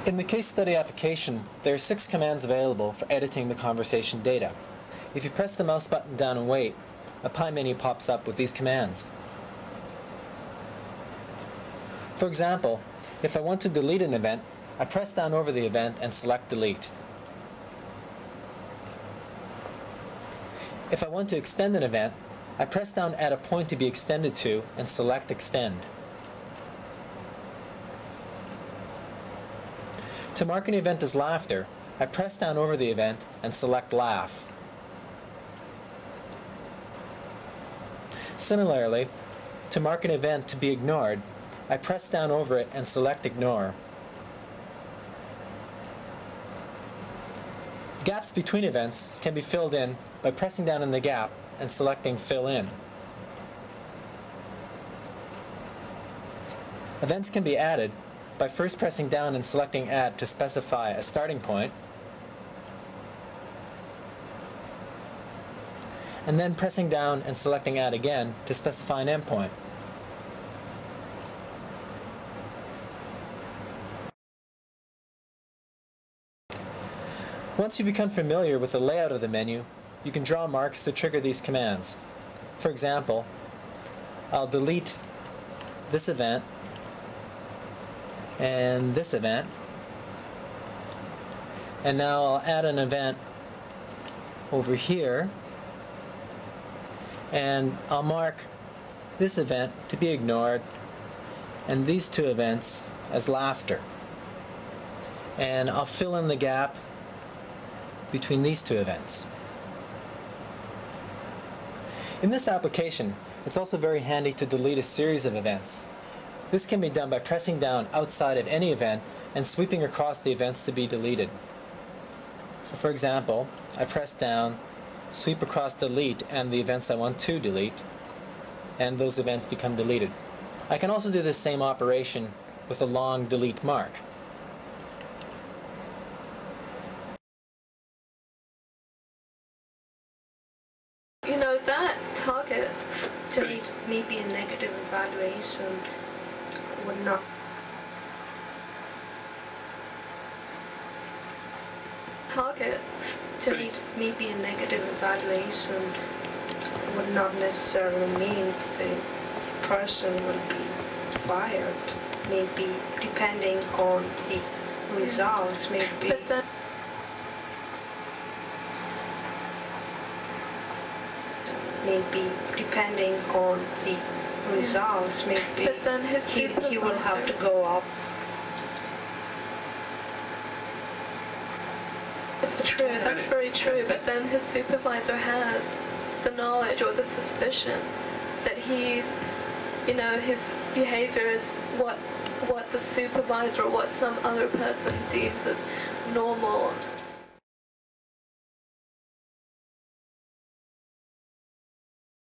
In the case study application, there are 6 commands available for editing the conversation data. If you press the mouse button down and wait, a pie menu pops up with these commands. For example, if I want to delete an event, I press down over the event and select delete. If I want to extend an event, I press down at a point to be extended to and select extend. To mark an event as laughter, I press down over the event and select laugh. Similarly, to mark an event to be ignored, I press down over it and select ignore. Gaps between events can be filled in by pressing down in the gap and selecting fill in. Events can be added by first pressing down and selecting add to specify a starting point, and then pressing down and selecting add again to specify an endpoint. Once you become familiar with the layout of the menu, you can draw marks to trigger these commands. For example, I'll delete this event and this event, and now I'll add an event over here, and I'll mark this event to be ignored and these 2 events as laughter, and I'll fill in the gap between these 2 events. In this application, it's also very handy to delete a series of events. This can be done by pressing down outside of any event and sweeping across the events to be deleted. So for example, I press down, sweep across delete and the events I want to delete, and those events become deleted. I can also do the same operation with a long delete mark. You know, that target Just maybe a negative evaluation would not. target Just maybe a negative evaluation would not necessarily mean the person will be fired. Maybe depending on the results, maybe. But then, Maybe depending on the results, maybe but then his he will have to go up. It's true, that's very true, but then his supervisor has the knowledge or the suspicion that he's, you know, his behavior is what the supervisor or what some other person deems as normal